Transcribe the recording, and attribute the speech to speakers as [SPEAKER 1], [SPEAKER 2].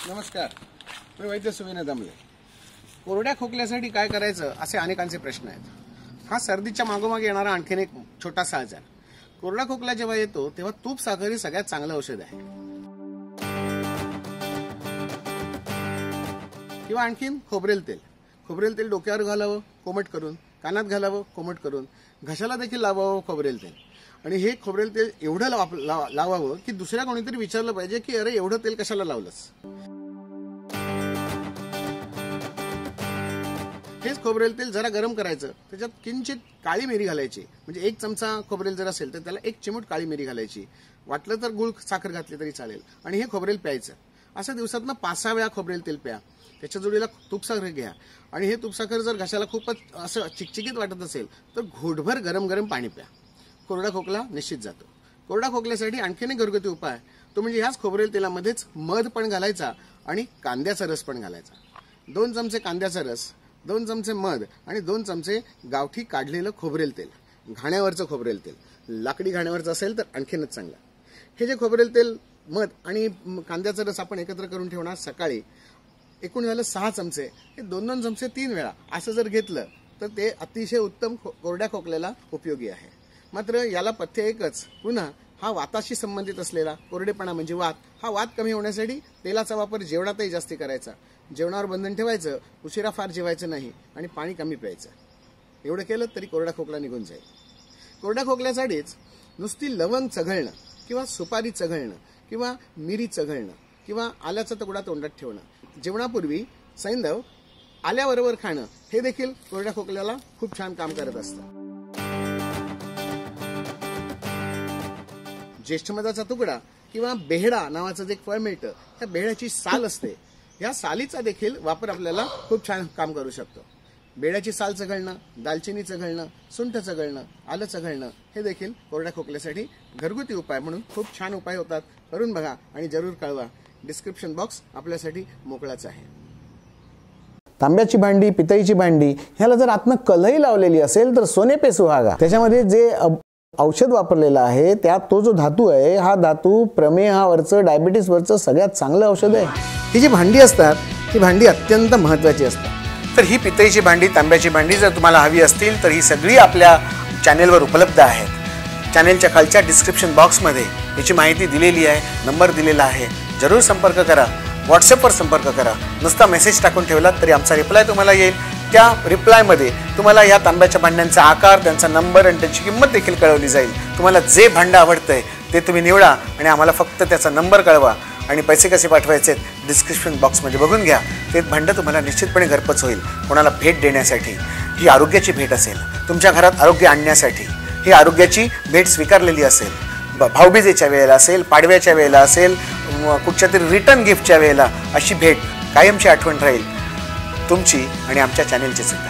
[SPEAKER 1] नमस्कार, मी वैद्य सुविना दामले। कोरड्या खोकल्यासाठी काय करायचं असे अनेकांचे प्रश्न आहेत। हा सर्दीच्या मागोमाग येणारा आणखीन एक छोटासा आजार। कोरडा खोकला जेव्हा येतो तेव्हा तूप साखर ही सगळ्यात चांगलं औषध आहे। किंवा आणखीन खोबरेल तेल। खोबरेल तेल डोक्यावर घालावं कोमट करून, कानात घालावं कोमट करून, घशाला देखील लावावं खोबरेल तेल। आणि हे खोबरेल तेल एवढं लावावं की दुसऱ्या कोणीतरी विचारलं पाहिजे की अरे एवढं तेल कशाला लावलंस। हेच खोबरेल तेल जरा गरम करायचं, त्याच्यात किंचित काळी मिरी घालायची, म्हणजे 1 चमचा खोबरेल जर असेल तर त्याला 1 चिमूट काळी मिरी घालायची, वाटलं तर गुळ साखर घातली तरी चालेल। आणि हे खोबरेल प्यायचं। असं दिवसातनं 5-6 वेळा खोबरेल तेल प्या। त्याच्या जोडीला तूप साखर घ्या आणि हे तूप साखर जर घशाला खूपच असं चिकचिकीत वाटत असेल तर घोटभर गरम गरम पाणी प्या। कोरडा खोकला निश्चित जातो। कोरडा खोकल्यासाठी आणखीन एक घरगुती उपाय, तो म्हणजे ह्याच खोबरेल तेलामध्येच मध पण घालायचा आणि कांद्याचा रस पण घालायचा। 2 चमचे कांद्याचा रस, 2 चमचे मध आणि 2 चमचे गावठी काढलेलं खोबरेल तेल, घाण्यावरचं खोबरेल तेल, लाकडी घाण्यावरचं असेल तर आणखीनच चांगलं। हे जे खोबरेल तेल, मध आणि कांद्याचा रस आपण एकत्र करून ठेवणार सकाळी। एकूण झालं 6 चमचे, हे 2-2 चमचे 3 वेळा असं जर घेतलं तर ते अतिशय उत्तम कोरड्या खोकल्याला उपयोगी आहे। मात्र याला पथ्य एकच, पुन्हा हा वाताशी संबंधित असलेला कोरडेपणा म्हणजे वात, हा वात कमी होण्यासाठी तेलाचा वापर जेवणातही जास्ती करायचा, जेवणावर बंधन ठेवायचं, उशिरा फार जेवायचं नाही आणि पाणी कमी प्यायचं। एवढं केलं तरी कोरडा खोकला निघून जाईल। कोरड्या खोकल्यासाठीच नुसती लवंग चघळणं किंवा सुपारी चघळणं किंवा मिरी चघळणं किंवा आल्याचा तुकडा तोंडात ठेवणं, जेवणापूर्वी सैंधव आल्याबरोबर खाणं, हे देखील कोरड्या खोकल्याला खूप छान काम करत असतं। ज्येष्ठमधाचा तुकडा किंवा बेहडा नावाचं जे एक फळ मिळतं, त्या बेहड्याची साल असते, या सालीचा देखील वापर आपल्याला खूप छान काम करू शकतो। बेहड्याची साल चघळणं, दालचिनी चघळणं, सुंठ चघळणं, आलं चघळणं, हे देखील कोरड्या खोकल्यासाठी घरगुती उपाय म्हणून खूप छान उपाय होतात। करून बघा आणि जरूर कळवा। डिस्क्रिप्शन बॉक्स आपल्यासाठी मोकळाच आहे।
[SPEAKER 2] तांब्याची भांडी, पितळीची भांडी ह्याला जर आतनं कलही लावलेली असेल तर सोने पे सुहागा, त्याच्यामध्ये जे औषध वापरलेलं आहे त्यात तो जो धातू आहे, हा धातू प्रमेहावरचं, डायबिटीसवरचं सगळ्यात चांगलं औषध आहे।
[SPEAKER 1] ही जी भांडी असतात ही भांडी अत्यंत महत्त्वाची असतात। तर ही पितळीची भांडी, तांब्याची भांडी जर तुम्हाला हवी असतील तर ही सगळी आपल्या चॅनेलवर उपलब्ध आहेत। चॅनेलच्या खालच्या डिस्क्रिप्शन बॉक्समध्ये याची माहिती दिलेली आहे, नंबर दिलेला आहे, जरूर संपर्क करा। व्हॉट्सअपवर संपर्क करा, नुसता मेसेज टाकून ठेवलात तरी आमचा रिप्लाय तुम्हाला येईल। त्या रिप्लायमध्ये तुम्हाला या तांब्याच्या भांड्यांचा आकार, त्यांचा नंबर आणि त्यांची किंमत देखील कळवली जाईल। तुम्हाला जे भांडं आवडतंय ते तुम्ही निवडा आणि आम्हाला फक्त त्याचा नंबर कळवा आणि पैसे कसे पाठवायचे डिस्क्रिप्शन बॉक्समध्ये बघून घ्या। ते भांडं तुम्हाला निश्चितपणे घरपोच होईल। कोणाला भेट देण्यासाठी, ही आरोग्याची भेट असेल, तुमच्या घरात आरोग्य आणण्यासाठी ही आरोग्याची भेट स्वीकारलेली असेल, भाऊबीजेच्या वेळेला असेल, पाडव्याच्या वेळेला असेल, कुठच्या तरी रिटर्न गिफ्टच्या वेळेला, अशी भेट कायमची आठवण राहील तुमची आणि आमच्या चॅनेलची सुद्धा।